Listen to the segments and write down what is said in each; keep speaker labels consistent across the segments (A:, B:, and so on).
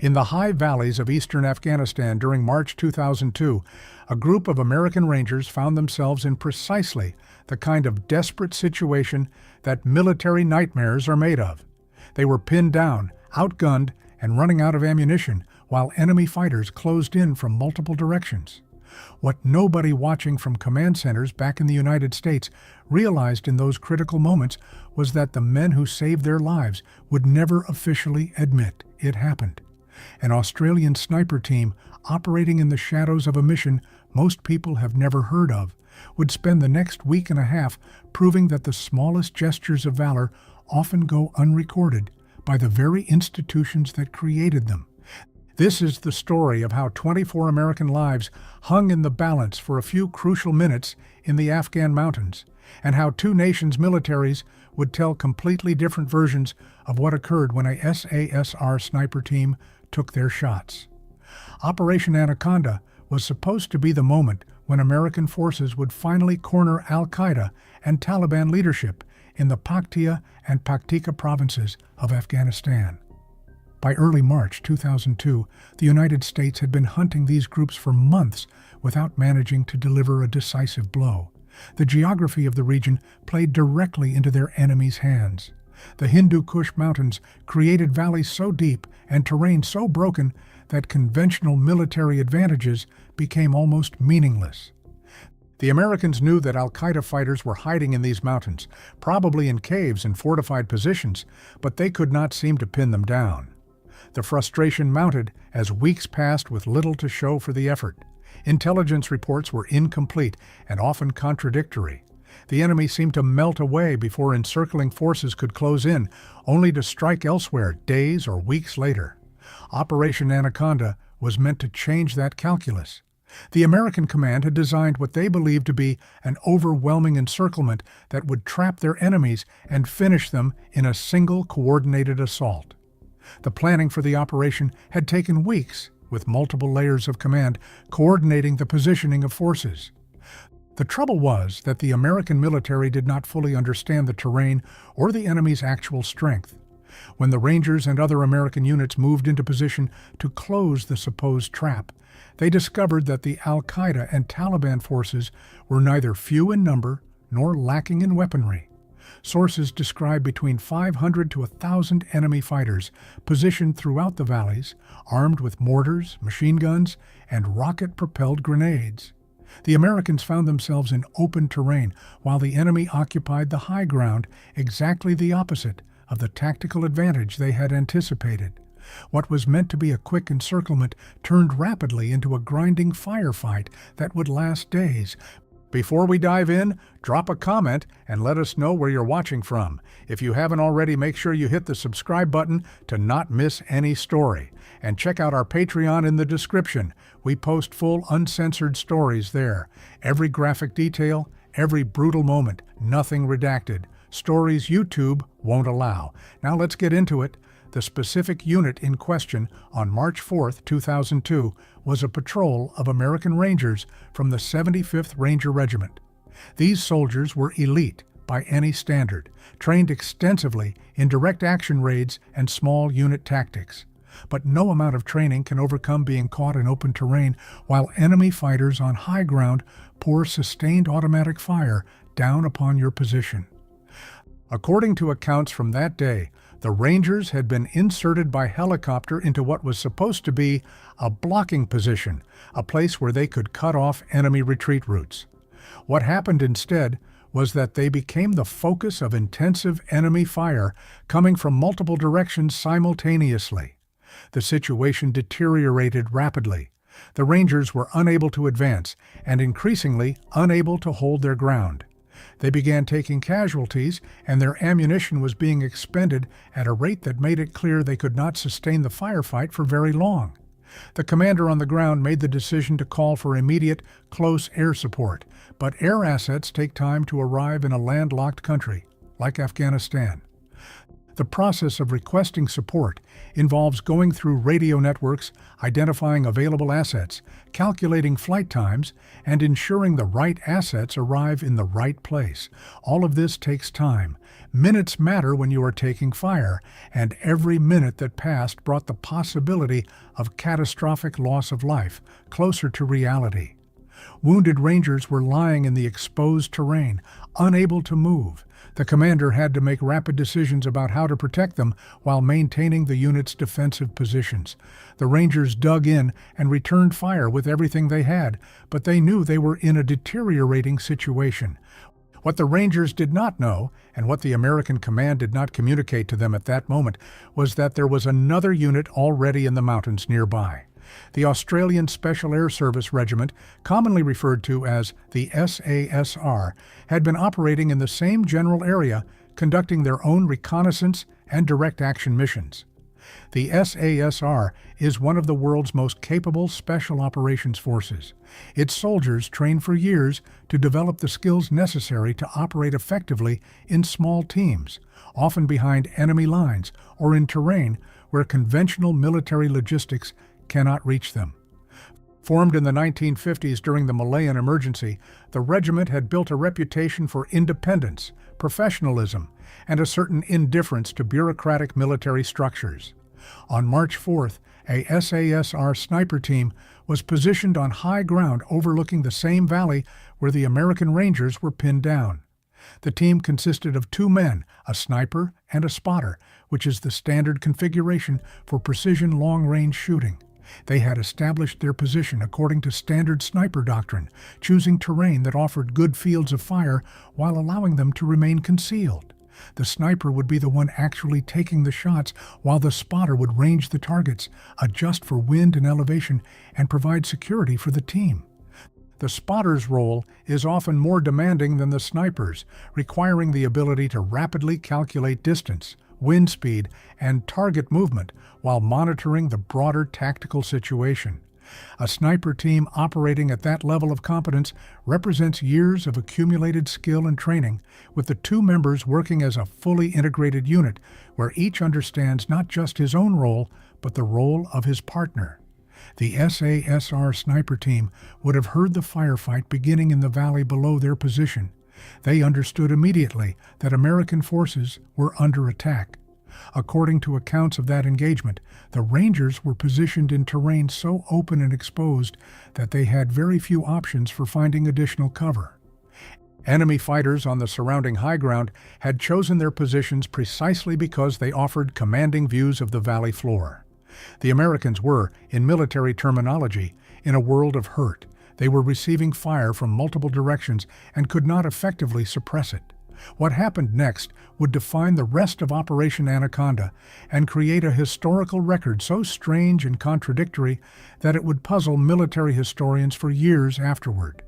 A: In the high valleys of eastern Afghanistan during March 2002, a group of American Rangers found themselves in precisely the kind of desperate situation that military nightmares are made of. They were pinned down, outgunned, and running out of ammunition while enemy fighters closed in from multiple directions. What nobody watching from command centers back in the United States realized in those critical moments was that the men who saved their lives would never officially admit it happened. An Australian sniper team operating in the shadows of a mission most people have never heard of would spend the next week and a half proving that the smallest gestures of valor often go unrecorded by the very institutions that created them. This is the story of how 24 American lives hung in the balance for a few crucial minutes in the Afghan mountains, and how two nations' militaries would tell completely different versions of what occurred when a SASR sniper team took their shots. Operation Anaconda was supposed to be the moment when American forces would finally corner al-Qaeda and Taliban leadership in the Paktia and Paktika provinces of Afghanistan. By early March 2002, the United States had been hunting these groups for months without managing to deliver a decisive blow. The geography of the region played directly into their enemies' hands. The Hindu Kush Mountains created valleys so deep and terrain so broken that conventional military advantages became almost meaningless. The Americans knew that al-Qaeda fighters were hiding in these mountains, probably in caves and fortified positions, but they could not seem to pin them down. The frustration mounted as weeks passed with little to show for the effort. Intelligence reports were incomplete and often contradictory. The enemy seemed to melt away before encircling forces could close in, only to strike elsewhere days or weeks later. Operation Anaconda was meant to change that calculus. The American command had designed what they believed to be an overwhelming encirclement that would trap their enemies and finish them in a single coordinated assault. The planning for the operation had taken weeks, with multiple layers of command coordinating the positioning of forces. The trouble was that the American military did not fully understand the terrain or the enemy's actual strength. When the Rangers and other American units moved into position to close the supposed trap, they discovered that the al-Qaeda and Taliban forces were neither few in number nor lacking in weaponry. Sources describe between 500 to 1,000 enemy fighters positioned throughout the valleys, armed with mortars, machine guns, and rocket-propelled grenades. The Americans found themselves in open terrain, while the enemy occupied the high ground, exactly the opposite of the tactical advantage they had anticipated. What was meant to be a quick encirclement turned rapidly into a grinding firefight that would last days. Before we dive in, drop a comment and let us know where you're watching from. If you haven't already, make sure you hit the subscribe button to not miss any story. And check out our Patreon in the description. We post full, uncensored stories there. Every graphic detail, every brutal moment, nothing redacted. Stories YouTube won't allow. Now let's get into it. The specific unit in question on March 4, 2002, was a patrol of American Rangers from the 75th Ranger Regiment. These soldiers were elite by any standard, trained extensively in direct action raids and small unit tactics. But no amount of training can overcome being caught in open terrain while enemy fighters on high ground pour sustained automatic fire down upon your position. According to accounts from that day, the Rangers had been inserted by helicopter into what was supposed to be a blocking position, a place where they could cut off enemy retreat routes. What happened instead was that they became the focus of intensive enemy fire coming from multiple directions simultaneously. The situation deteriorated rapidly. The Rangers were unable to advance and increasingly unable to hold their ground. They began taking casualties, and their ammunition was being expended at a rate that made it clear they could not sustain the firefight for very long. The commander on the ground made the decision to call for immediate, close air support, but air assets take time to arrive in a landlocked country, like Afghanistan. The process of requesting support involves going through radio networks, identifying available assets, calculating flight times, and ensuring the right assets arrive in the right place. All of this takes time. Minutes matter when you are taking fire, and every minute that passed brought the possibility of catastrophic loss of life closer to reality. Wounded Rangers were lying in the exposed terrain, unable to move. The commander had to make rapid decisions about how to protect them while maintaining the unit's defensive positions. The Rangers dug in and returned fire with everything they had, but they knew they were in a deteriorating situation. What the Rangers did not know, and what the American command did not communicate to them at that moment, was that there was another unit already in the mountains nearby. The Australian Special Air Service Regiment, commonly referred to as the SASR, had been operating in the same general area, conducting their own reconnaissance and direct action missions. The SASR is one of the world's most capable special operations forces. Its soldiers train for years to develop the skills necessary to operate effectively in small teams, often behind enemy lines or in terrain where conventional military logistics cannot reach them. Formed in the 1950s during the Malayan emergency, the regiment had built a reputation for independence, professionalism, and a certain indifference to bureaucratic military structures. On March 4th, a SASR sniper team was positioned on high ground overlooking the same valley where the American Rangers were pinned down. The team consisted of 2 men, a sniper and a spotter, which is the standard configuration for precision long-range shooting. They had established their position according to standard sniper doctrine, choosing terrain that offered good fields of fire while allowing them to remain concealed. The sniper would be the one actually taking the shots, while the spotter would range the targets, adjust for wind and elevation, and provide security for the team. The spotter's role is often more demanding than the sniper's, requiring the ability to rapidly calculate distance, wind speed, and target movement while monitoring the broader tactical situation. A sniper team operating at that level of competence represents years of accumulated skill and training, with the 2 members working as a fully integrated unit where each understands not just his own role, but the role of his partner. The SASR sniper team would have heard the firefight beginning in the valley below their position. They understood immediately that American forces were under attack. According to accounts of that engagement, the Rangers were positioned in terrain so open and exposed that they had very few options for finding additional cover. Enemy fighters on the surrounding high ground had chosen their positions precisely because they offered commanding views of the valley floor. The Americans were, in military terminology, in a world of hurt. They were receiving fire from multiple directions and could not effectively suppress it. What happened next would define the rest of Operation Anaconda and create a historical record so strange and contradictory that it would puzzle military historians for years afterward.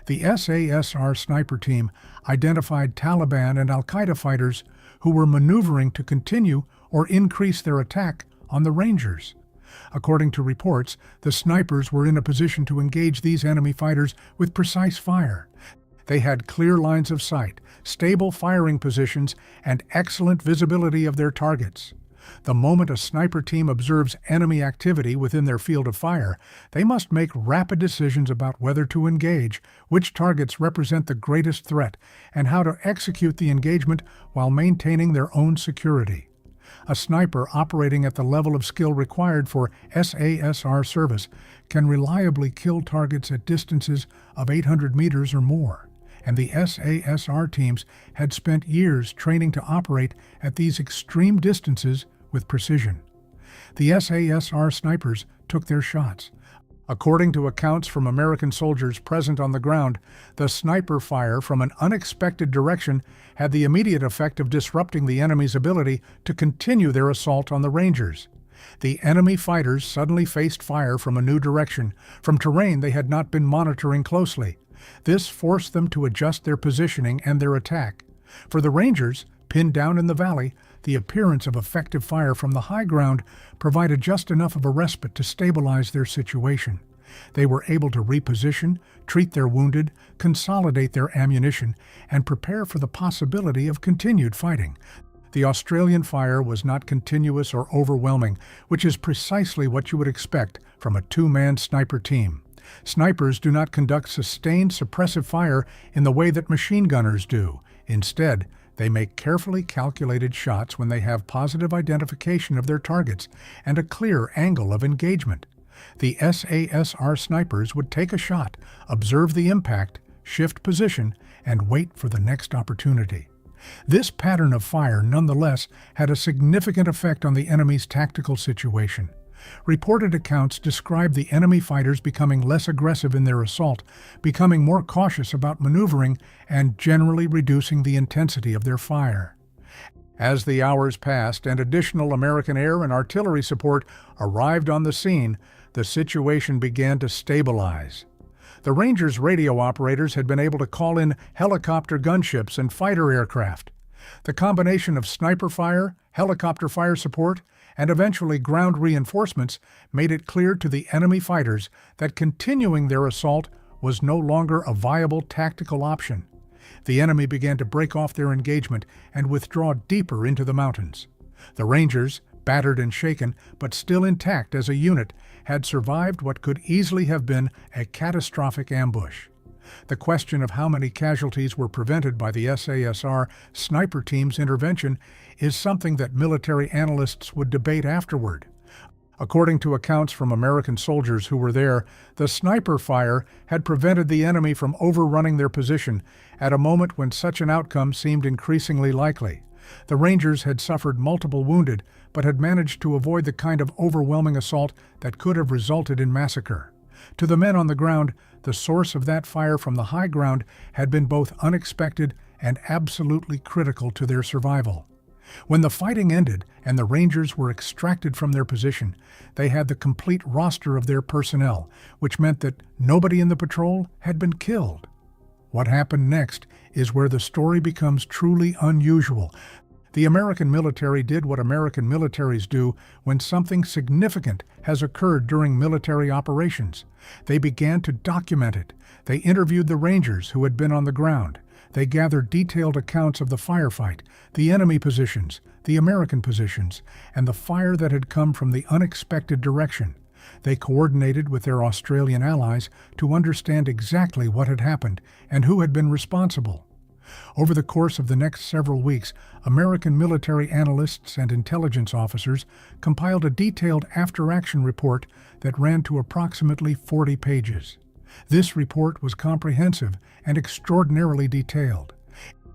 A: The SASR sniper team identified Taliban and al-Qaeda fighters who were maneuvering to continue or increase their attack on the Rangers. According to reports, the snipers were in a position to engage these enemy fighters with precise fire. They had clear lines of sight, stable firing positions, and excellent visibility of their targets. The moment a sniper team observes enemy activity within their field of fire, they must make rapid decisions about whether to engage, which targets represent the greatest threat, and how to execute the engagement while maintaining their own security. A sniper operating at the level of skill required for SASR service can reliably kill targets at distances of 800 meters or more, and the SASR teams had spent years training to operate at these extreme distances with precision. The SASR snipers took their shots. According to accounts from American soldiers present on the ground, the sniper fire from an unexpected direction had the immediate effect of disrupting the enemy's ability to continue their assault on the Rangers. The enemy fighters suddenly faced fire from a new direction, from terrain they had not been monitoring closely. This forced them to adjust their positioning and their attack. For the Rangers, pinned down in the valley, the appearance of effective fire from the high ground provided just enough of a respite to stabilize their situation. They were able to reposition, treat their wounded, consolidate their ammunition, and prepare for the possibility of continued fighting. The Australian fire was not continuous or overwhelming, which is precisely what you would expect from a two-man sniper team. Snipers do not conduct sustained suppressive fire in the way that machine gunners do. Instead, they make carefully calculated shots when they have positive identification of their targets and a clear angle of engagement. The SASR snipers would take a shot, observe the impact, shift position, and wait for the next opportunity. This pattern of fire, nonetheless, had a significant effect on the enemy's tactical situation. Reported accounts describe the enemy fighters becoming less aggressive in their assault, becoming more cautious about maneuvering, and generally reducing the intensity of their fire. As the hours passed and additional American air and artillery support arrived on the scene, the situation began to stabilize. The Rangers' radio operators had been able to call in helicopter gunships and fighter aircraft. The combination of sniper fire, helicopter fire support, and eventually ground reinforcements made it clear to the enemy fighters that continuing their assault was no longer a viable tactical option. The enemy began to break off their engagement and withdraw deeper into the mountains. The Rangers, battered and shaken, but still intact as a unit, had survived what could easily have been a catastrophic ambush. The question of how many casualties were prevented by the SASR sniper team's intervention is something that military analysts would debate afterward. According to accounts from American soldiers who were there, the sniper fire had prevented the enemy from overrunning their position at a moment when such an outcome seemed increasingly likely. The Rangers had suffered multiple wounded, but had managed to avoid the kind of overwhelming assault that could have resulted in massacre. To the men on the ground, the source of that fire from the high ground had been both unexpected and absolutely critical to their survival. When the fighting ended and the Rangers were extracted from their position, they had the complete roster of their personnel, which meant that nobody in the patrol had been killed. What happened next is where the story becomes truly unusual. The American military did what American militaries do when something significant has occurred during military operations. They began to document it. They interviewed the Rangers who had been on the ground. They gathered detailed accounts of the firefight, the enemy positions, the American positions, and the fire that had come from the unexpected direction. They coordinated with their Australian allies to understand exactly what had happened and who had been responsible. Over the course of the next several weeks, American military analysts and intelligence officers compiled a detailed after-action report that ran to approximately 40 pages. This report was comprehensive and extraordinarily detailed.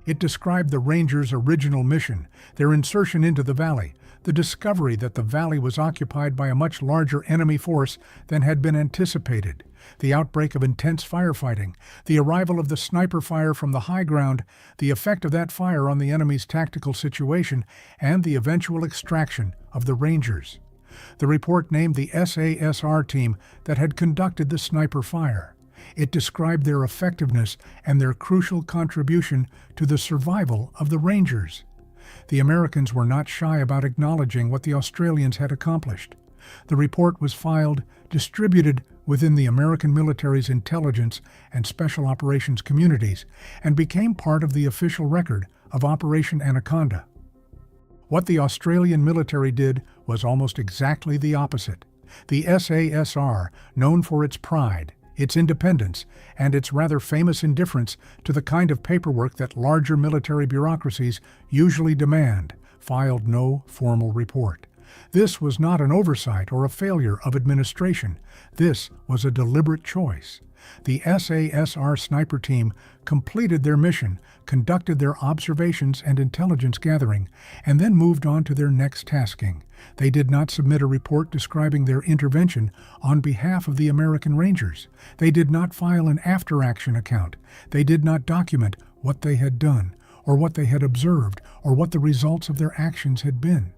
A: It described the Rangers' original mission, their insertion into the valley, the discovery that the valley was occupied by a much larger enemy force than had been anticipated, the outbreak of intense firefighting, the arrival of the sniper fire from the high ground, the effect of that fire on the enemy's tactical situation, and the eventual extraction of the Rangers. The report named the SASR team that had conducted the sniper fire. It described their effectiveness and their crucial contribution to the survival of the Rangers. The Americans were not shy about acknowledging what the Australians had accomplished. The report was filed, distributed within the American military's intelligence and special operations communities, and became part of the official record of Operation Anaconda. What the Australian military did was almost exactly the opposite. The SASR, known for its pride, its independence, and its rather famous indifference to the kind of paperwork that larger military bureaucracies usually demand, filed no formal report. This was not an oversight or a failure of administration. This was a deliberate choice. The SASR sniper team completed their mission, conducted their observations and intelligence gathering, and then moved on to their next tasking. They did not submit a report describing their intervention on behalf of the American Rangers. They did not file an after-action account. They did not document what they had done, or what they had observed, or what the results of their actions had been.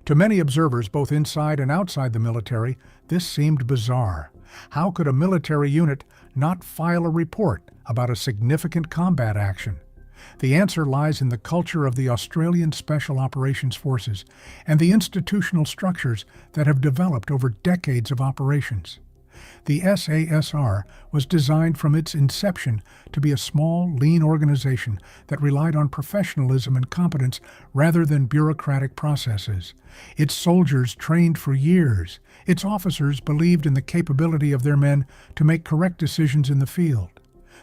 A: To many observers, both inside and outside the military, this seemed bizarre. How could a military unit not file a report about a significant combat action? The answer lies in the culture of the Australian Special Operations Forces and the institutional structures that have developed over decades of operations. The SASR was designed from its inception to be a small, lean organization that relied on professionalism and competence rather than bureaucratic processes. Its soldiers trained for years. Its officers believed in the capability of their men to make correct decisions in the field.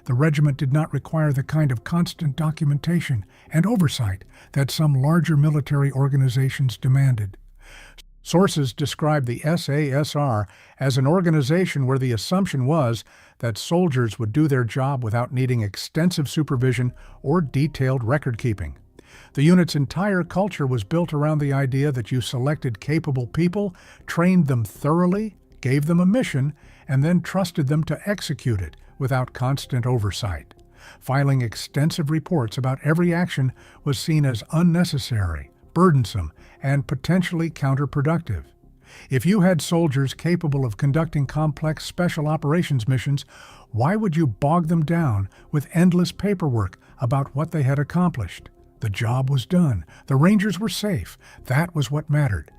A: The regiment did not require the kind of constant documentation and oversight that some larger military organizations demanded. Sources describe the SASR as an organization where the assumption was that soldiers would do their job without needing extensive supervision or detailed record-keeping. The unit's entire culture was built around the idea that you selected capable people, trained them thoroughly, gave them a mission, and then trusted them to execute it without constant oversight. Filing extensive reports about every action was seen as unnecessary, burdensome, and potentially counterproductive. If you had soldiers capable of conducting complex special operations missions, why would you bog them down with endless paperwork about what they had accomplished? The job was done. The Rangers were safe. That was what mattered.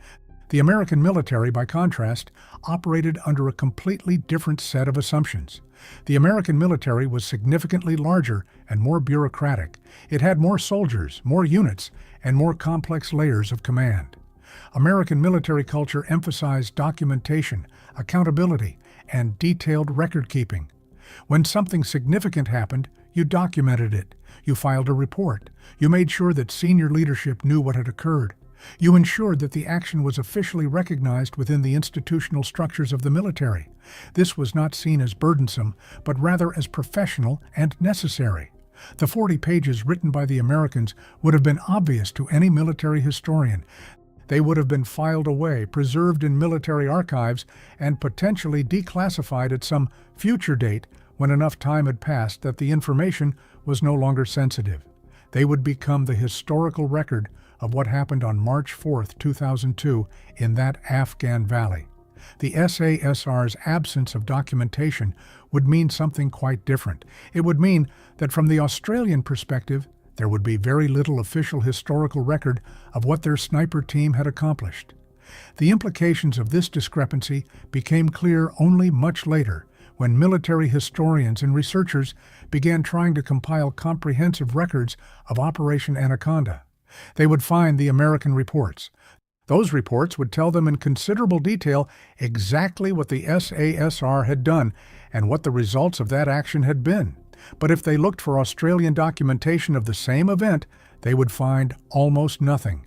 A: The American military, by contrast, operated under a completely different set of assumptions. The American military was significantly larger and more bureaucratic. It had more soldiers, more units, and more complex layers of command. American military culture emphasized documentation, accountability, and detailed record-keeping. When something significant happened, you documented it. You filed a report. You made sure that senior leadership knew what had occurred. You ensured that the action was officially recognized within the institutional structures of the military. This was not seen as burdensome, but rather as professional and necessary. The 40 pages written by the Americans would have been obvious to any military historian. They would have been filed away, preserved in military archives, and potentially declassified at some future date when enough time had passed that the information was no longer sensitive. They would become the historical record of what happened on March 4, 2002, in that Afghan valley. The SASR's absence of documentation would mean something quite different. It would mean that from the Australian perspective, there would be very little official historical record of what their sniper team had accomplished. The implications of this discrepancy became clear only much later, when military historians and researchers began trying to compile comprehensive records of Operation Anaconda. They would find the American reports. Those reports would tell them in considerable detail exactly what the SASR had done and what the results of that action had been. But if they looked for Australian documentation of the same event, they would find almost nothing.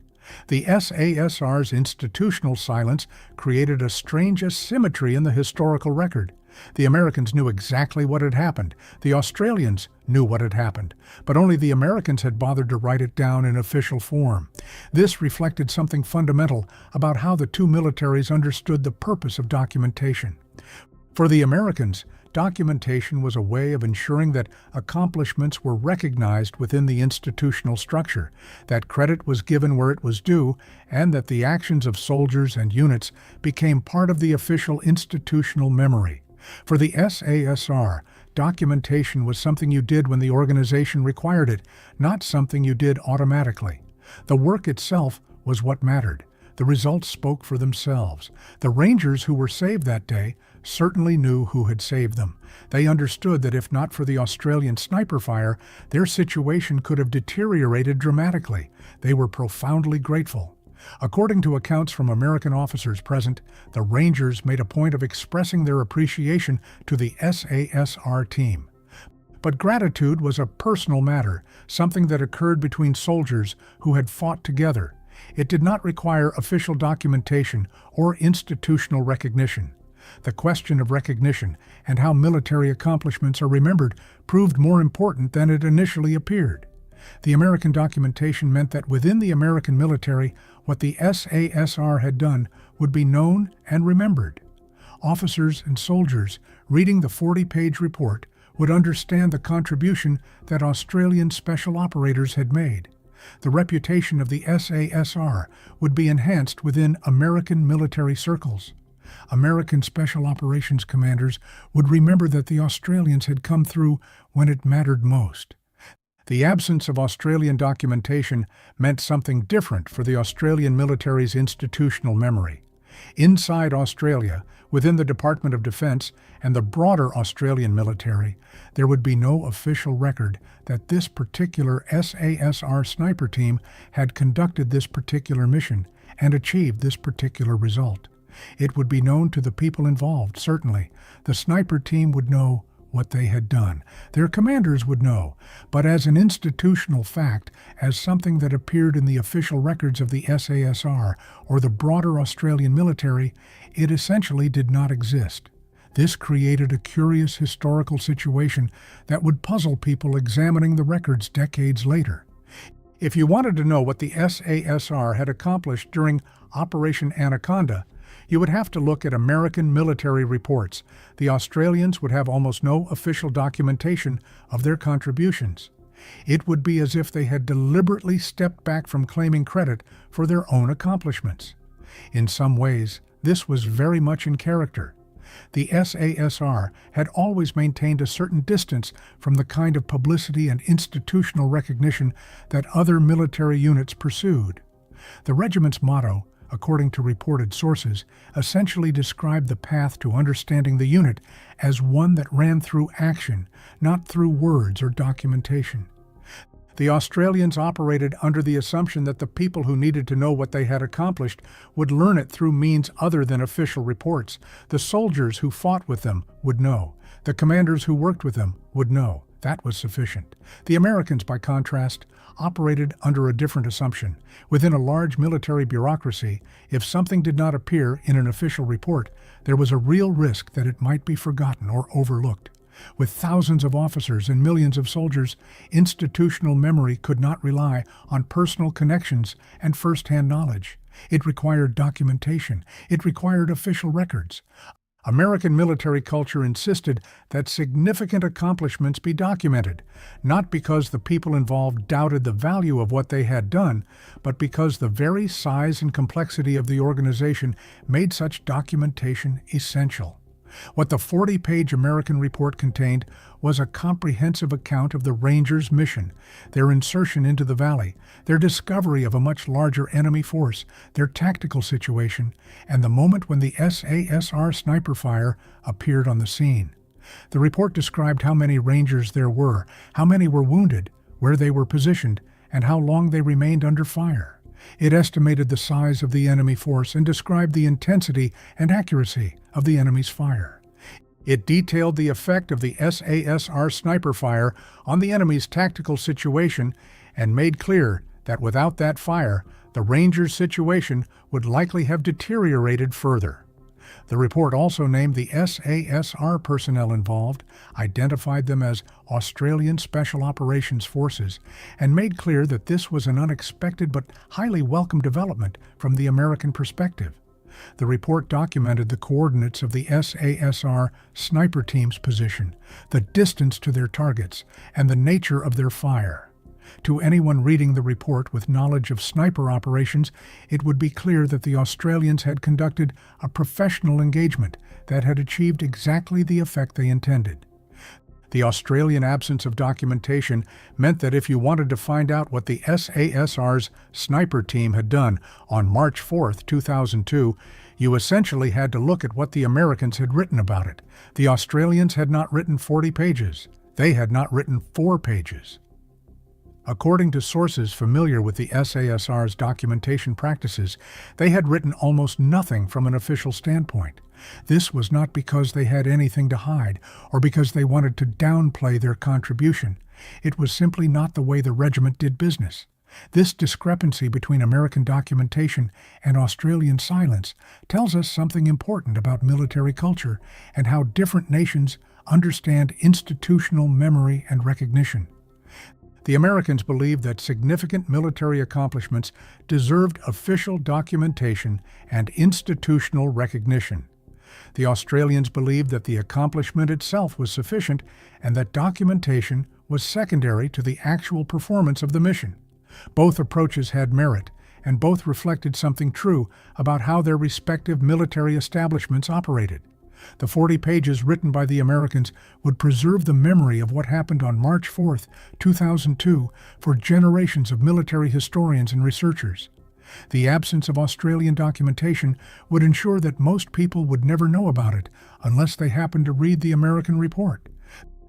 A: The SASR's institutional silence created a strange asymmetry in the historical record. The Americans knew exactly what had happened. The Australians knew what had happened, but only the Americans had bothered to write it down in official form. This reflected something fundamental about how the two militaries understood the purpose of documentation. For the Americans, documentation was a way of ensuring that accomplishments were recognized within the institutional structure, that credit was given where it was due, and that the actions of soldiers and units became part of the official institutional memory. For the SASR, documentation was something you did when the organization required it, not something you did automatically. The work itself was what mattered. The results spoke for themselves. The Rangers who were saved that day certainly knew who had saved them. They understood that if not for the Australian sniper fire, their situation could have deteriorated dramatically. They were profoundly grateful. According to accounts from American officers present, the Rangers made a point of expressing their appreciation to the SASR team. But gratitude was a personal matter, something that occurred between soldiers who had fought together. It did not require official documentation or institutional recognition. The question of recognition and how military accomplishments are remembered proved more important than it initially appeared. The American documentation meant that within the American military, what the SASR had done would be known and remembered. Officers and soldiers reading the 40-page report would understand the contribution that Australian special operators had made. The reputation of the SASR would be enhanced within American military circles. American Special Operations commanders would remember that the Australians had come through when it mattered most. The absence of Australian documentation meant something different for the Australian military's institutional memory. Inside Australia, within the Department of Defense and the broader Australian military, there would be no official record that this particular SASR sniper team had conducted this particular mission and achieved this particular result. It would be known to the people involved, certainly. The sniper team would know what they had done. Their commanders would know, but as an institutional fact, as something that appeared in the official records of the SASR or the broader Australian military, it essentially did not exist. This created a curious historical situation that would puzzle people examining the records decades later. If you wanted to know what the SASR had accomplished during Operation Anaconda, you would have to look at American military reports. The Australians would have almost no official documentation of their contributions. It would be as if they had deliberately stepped back from claiming credit for their own accomplishments. In some ways, this was very much in character. The SASR had always maintained a certain distance from the kind of publicity and institutional recognition that other military units pursued. The regiment's motto, according to reported sources, essentially described the path to understanding the unit as one that ran through action, not through words or documentation. The Australians operated under the assumption that the people who needed to know what they had accomplished would learn it through means other than official reports. The soldiers who fought with them would know. The commanders who worked with them would know. That was sufficient. The Americans, by contrast, operated under a different assumption. Within a large military bureaucracy, if something did not appear in an official report, there was a real risk that it might be forgotten or overlooked. With thousands of officers and millions of soldiers, institutional memory could not rely on personal connections and first-hand knowledge. It required documentation. It required official records. American military culture insisted that significant accomplishments be documented, not because the people involved doubted the value of what they had done, but because the very size and complexity of the organization made such documentation essential. What the 40-page American report contained was a comprehensive account of the Rangers' mission, their insertion into the valley, their discovery of a much larger enemy force, their tactical situation, and the moment when the SASR sniper fire appeared on the scene. The report described how many Rangers there were, how many were wounded, where they were positioned, and how long they remained under fire. It estimated the size of the enemy force and described the intensity and accuracy of the enemy's fire. It detailed the effect of the SASR sniper fire on the enemy's tactical situation and made clear that without that fire, the Rangers' situation would likely have deteriorated further. The report also named the SASR personnel involved, identified them as Australian Special Operations Forces, and made clear that this was an unexpected but highly welcome development from the American perspective. The report documented the coordinates of the SASR sniper team's position, the distance to their targets, and the nature of their fire. To anyone reading the report with knowledge of sniper operations, it would be clear that the Australians had conducted a professional engagement that had achieved exactly the effect they intended. The Australian absence of documentation meant that if you wanted to find out what the SASR's sniper team had done on March 4, 2002, you essentially had to look at what the Americans had written about it. The Australians had not written 40 pages. They had not written 4 pages. According to sources familiar with the SASR's documentation practices, they had written almost nothing from an official standpoint. This was not because they had anything to hide or because they wanted to downplay their contribution. It was simply not the way the regiment did business. This discrepancy between American documentation and Australian silence tells us something important about military culture and how different nations understand institutional memory and recognition. The Americans believed that significant military accomplishments deserved official documentation and institutional recognition. The Australians believed that the accomplishment itself was sufficient and that documentation was secondary to the actual performance of the mission. Both approaches had merit, and both reflected something true about how their respective military establishments operated. The 40 pages written by the Americans would preserve the memory of what happened on March 4, 2002, for generations of military historians and researchers. The absence of Australian documentation would ensure that most people would never know about it unless they happened to read the American report.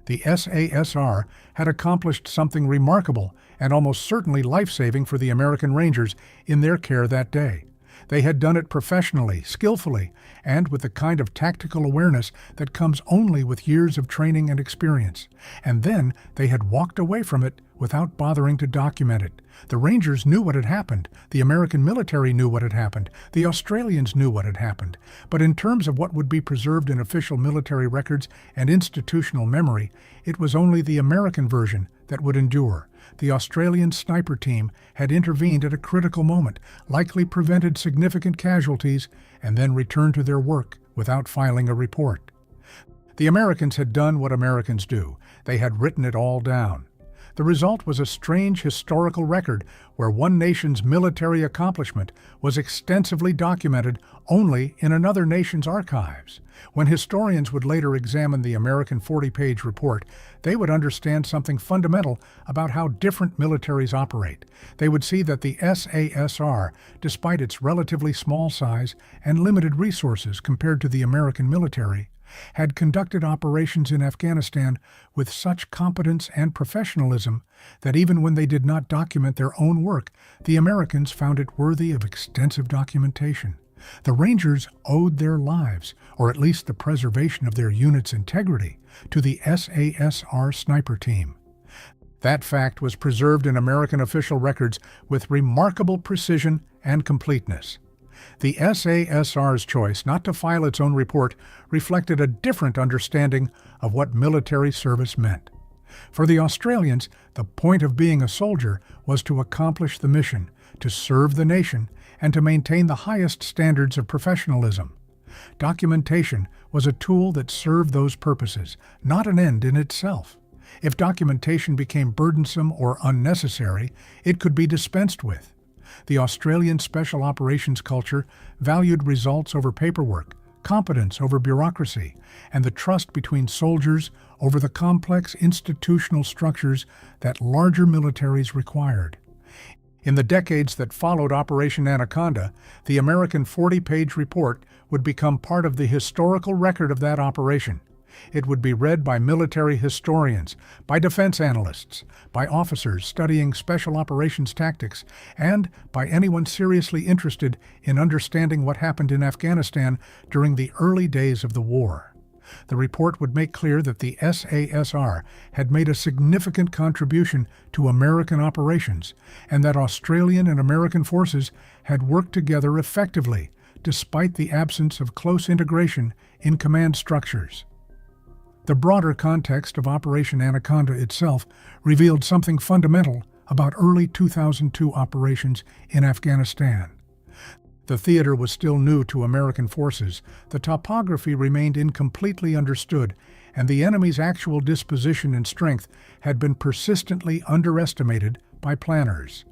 A: The SASR had accomplished something remarkable and almost certainly life-saving for the American Rangers in their care that day. They had done it professionally, skillfully, and with the kind of tactical awareness that comes only with years of training and experience. And then they had walked away from it without bothering to document it. The Rangers knew what had happened. The American military knew what had happened. The Australians knew what had happened. But in terms of what would be preserved in official military records and institutional memory, it was only the American version that would endure. The Australian sniper team had intervened at a critical moment, likely prevented significant casualties, and then returned to their work without filing a report. The Americans had done what Americans do. They had written it all down. The result was a strange historical record where one nation's military accomplishment was extensively documented only in another nation's archives. When historians would later examine the American 40-page report, they would understand something fundamental about how different militaries operate. They would see that the SASR, despite its relatively small size and limited resources compared to the American military, had conducted operations in Afghanistan with such competence and professionalism that even when they did not document their own work, the Americans found it worthy of extensive documentation. The Rangers owed their lives, or at least the preservation of their unit's integrity, to the SASR sniper team. That fact was preserved in American official records with remarkable precision and completeness. The SASR's choice not to file its own report reflected a different understanding of what military service meant. For the Australians, the point of being a soldier was to accomplish the mission, to serve the nation, and to maintain the highest standards of professionalism. Documentation was a tool that served those purposes, not an end in itself. If documentation became burdensome or unnecessary, it could be dispensed with. The Australian Special Operations culture valued results over paperwork, competence over bureaucracy, and the trust between soldiers over the complex institutional structures that larger militaries required. In the decades that followed Operation Anaconda, the American 40-page report would become part of the historical record of that operation. It would be read by military historians, by defense analysts, by officers studying special operations tactics, and by anyone seriously interested in understanding what happened in Afghanistan during the early days of the war. The report would make clear that the SASR had made a significant contribution to American operations, and that Australian and American forces had worked together effectively, despite the absence of close integration in command structures. The broader context of Operation Anaconda itself revealed something fundamental about early 2002 operations in Afghanistan. The theater was still new to American forces, the topography remained incompletely understood, and the enemy's actual disposition and strength had been persistently underestimated by planners.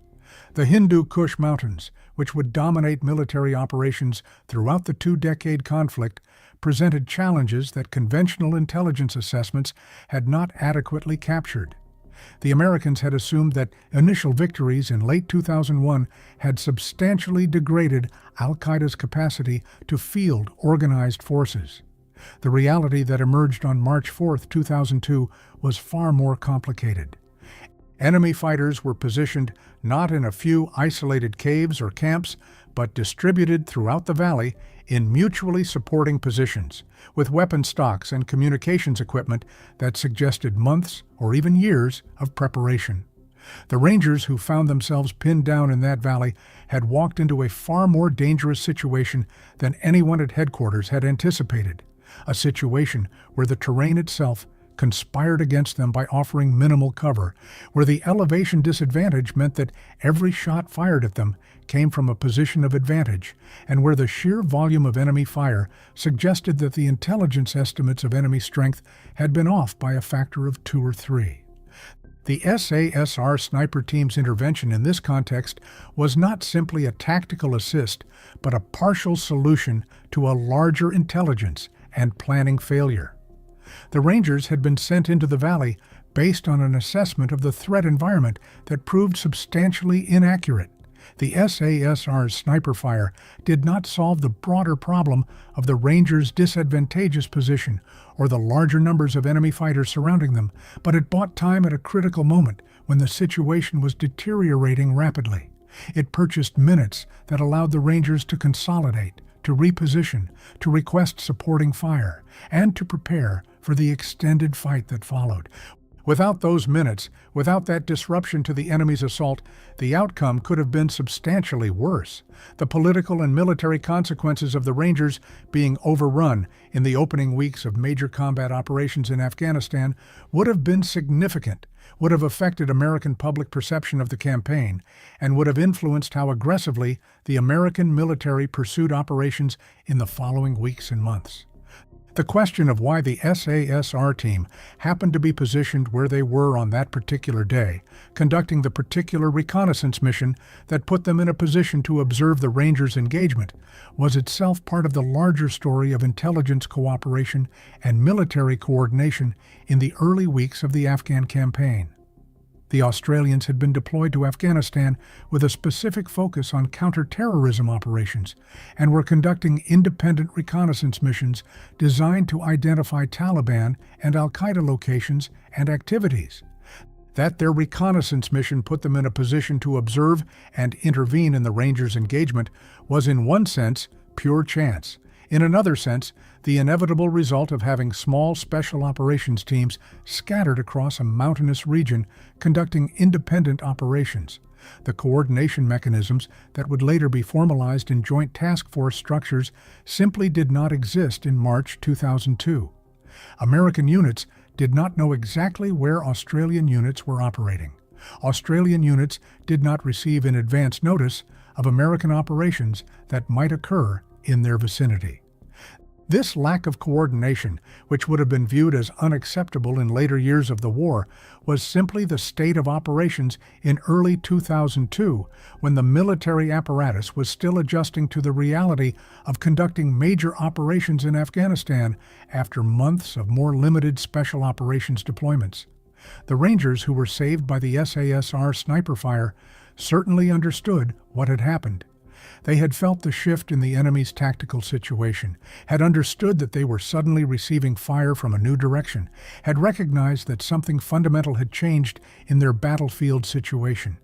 A: The Hindu Kush Mountains, which would dominate military operations throughout the two-decade conflict, presented challenges that conventional intelligence assessments had not adequately captured. The Americans had assumed that initial victories in late 2001 had substantially degraded al-Qaeda's capacity to field organized forces. The reality that emerged on March 4, 2002 was far more complicated. Enemy fighters were positioned not in a few isolated caves or camps, but distributed throughout the valley in mutually supporting positions, with weapon stocks and communications equipment that suggested months or even years of preparation. The Rangers who found themselves pinned down in that valley had walked into a far more dangerous situation than anyone at headquarters had anticipated, a situation where the terrain itself conspired against them by offering minimal cover, where the elevation disadvantage meant that every shot fired at them came from a position of advantage, and where the sheer volume of enemy fire suggested that the intelligence estimates of enemy strength had been off by a factor of 2 or 3. The SASR sniper team's intervention in this context was not simply a tactical assist, but a partial solution to a larger intelligence and planning failure. The Rangers had been sent into the valley based on an assessment of the threat environment that proved substantially inaccurate. The SASR's sniper fire did not solve the broader problem of the Rangers' disadvantageous position or the larger numbers of enemy fighters surrounding them, but it bought time at a critical moment when the situation was deteriorating rapidly. It purchased minutes that allowed the Rangers to consolidate, to reposition, to request supporting fire, and to prepare for the extended fight that followed. Without those minutes, without that disruption to the enemy's assault, the outcome could have been substantially worse. The political and military consequences of the Rangers being overrun in the opening weeks of major combat operations in Afghanistan would have been significant, would have affected American public perception of the campaign, and would have influenced how aggressively the American military pursued operations in the following weeks and months. The question of why the SASR team happened to be positioned where they were on that particular day, conducting the particular reconnaissance mission that put them in a position to observe the Rangers' engagement, was itself part of the larger story of intelligence cooperation and military coordination in the early weeks of the Afghan campaign. The Australians had been deployed to Afghanistan with a specific focus on counter-terrorism operations and were conducting independent reconnaissance missions designed to identify Taliban and al-Qaeda locations and activities. That their reconnaissance mission put them in a position to observe and intervene in the Rangers' engagement was in one sense pure chance. In another sense, the inevitable result of having small special operations teams scattered across a mountainous region conducting independent operations. The coordination mechanisms that would later be formalized in joint task force structures simply did not exist in March 2002. American units did not know exactly where Australian units were operating. Australian units did not receive in advance notice of American operations that might occur in their vicinity. This lack of coordination, which would have been viewed as unacceptable in later years of the war, was simply the state of operations in early 2002, when the military apparatus was still adjusting to the reality of conducting major operations in Afghanistan after months of more limited special operations deployments. The Rangers who were saved by the SASR sniper fire certainly understood what had happened. They had felt the shift in the enemy's tactical situation, had understood that they were suddenly receiving fire from a new direction, had recognized that something fundamental had changed in their battlefield situation.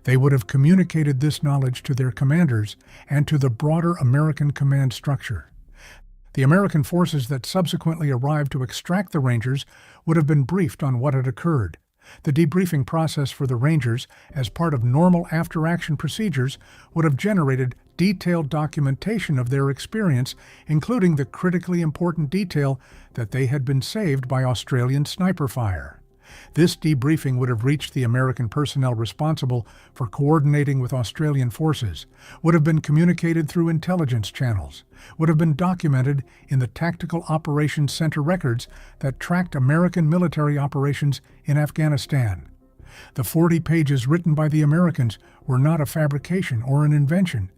A: They would have communicated this knowledge to their commanders and to the broader American command structure. The American forces that subsequently arrived to extract the Rangers would have been briefed on what had occurred. The debriefing process for the Rangers, as part of normal after-action procedures, would have generated detailed documentation of their experience, including the critically important detail that they had been saved by Australian sniper fire. This debriefing would have reached the American personnel responsible for coordinating with Australian forces, would have been communicated through intelligence channels, would have been documented in the Tactical Operations Center records that tracked American military operations in Afghanistan. The 40 pages written by the Americans were not a fabrication or an invention.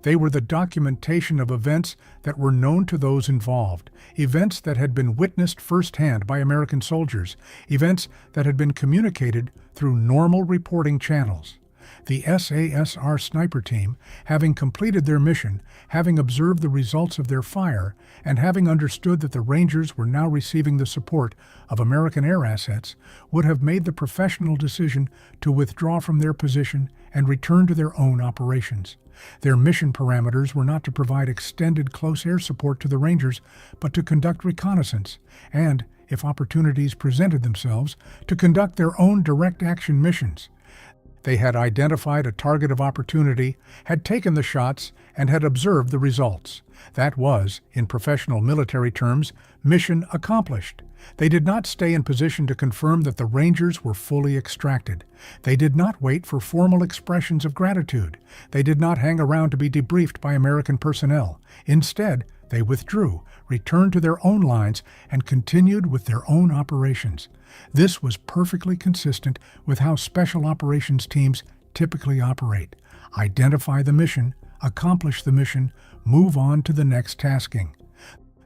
A: They were the documentation of events that were known to those involved, events that had been witnessed firsthand by American soldiers, events that had been communicated through normal reporting channels. The SASR sniper team, having completed their mission, having observed the results of their fire, and having understood that the Rangers were now receiving the support of American air assets, would have made the professional decision to withdraw from their position and return to their own operations. Their mission parameters were not to provide extended close air support to the Rangers, but to conduct reconnaissance and, if opportunities presented themselves, to conduct their own direct action missions. They had identified a target of opportunity, had taken the shots, and had observed the results. That was, in professional military terms, mission accomplished. They did not stay in position to confirm that the Rangers were fully extracted. They did not wait for formal expressions of gratitude. They did not hang around to be debriefed by American personnel. Instead, they withdrew, returned to their own lines, and continued with their own operations. This was perfectly consistent with how special operations teams typically operate. Identify the mission, accomplish the mission, move on to the next tasking.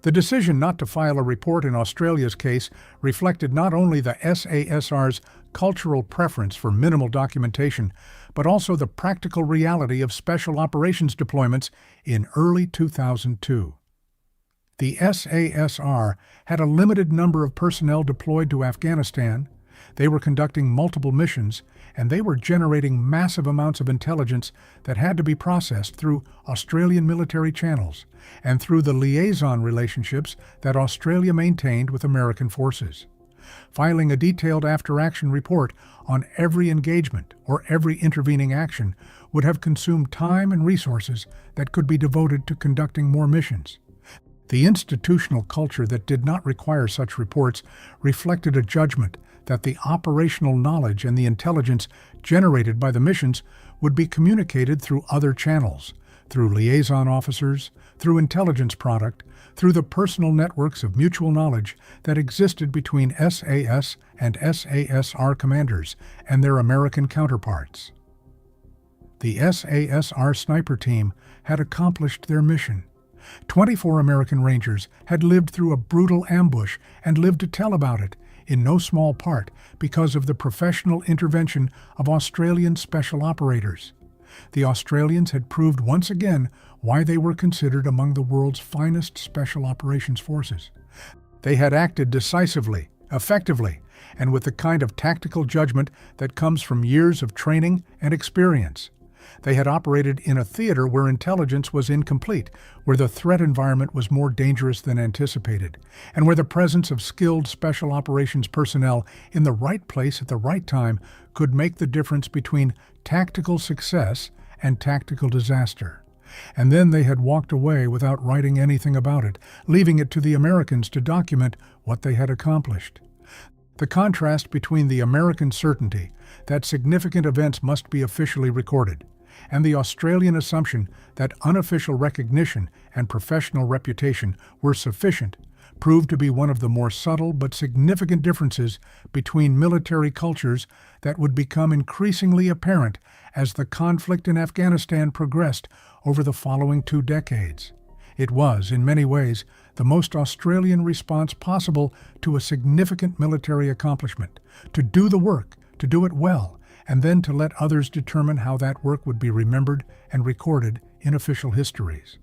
A: The decision not to file a report in Australia's case reflected not only the SASR's cultural preference for minimal documentation, but also the practical reality of special operations deployments in early 2002. The SASR had a limited number of personnel deployed to Afghanistan. They were conducting multiple missions, and they were generating massive amounts of intelligence that had to be processed through Australian military channels and through the liaison relationships that Australia maintained with American forces. Filing a detailed after-action report on every engagement or every intervening action would have consumed time and resources that could be devoted to conducting more missions. The institutional culture that did not require such reports reflected a judgment that the operational knowledge and the intelligence generated by the missions would be communicated through other channels, through liaison officers, through intelligence product, through the personal networks of mutual knowledge that existed between SAS and SASR commanders and their American counterparts. The SASR sniper team had accomplished their mission. 24 American Rangers had lived through a brutal ambush and lived to tell about it, in no small part because of the professional intervention of Australian special operators. The Australians had proved once again why they were considered among the world's finest special operations forces. They had acted decisively, effectively, and with the kind of tactical judgment that comes from years of training and experience. They had operated in a theater where intelligence was incomplete, where the threat environment was more dangerous than anticipated, and where the presence of skilled special operations personnel in the right place at the right time could make the difference between tactical success and tactical disaster. And then they had walked away without writing anything about it, leaving it to the Americans to document what they had accomplished. The contrast between the American certainty that significant events must be officially recorded and the Australian assumption that unofficial recognition and professional reputation were sufficient proved to be one of the more subtle but significant differences between military cultures that would become increasingly apparent as the conflict in Afghanistan progressed over the following 2 decades. It was, in many ways, the most Australian response possible to a significant military accomplishment, to do the work, to do it well, and then to let others determine how that work would be remembered and recorded in official histories.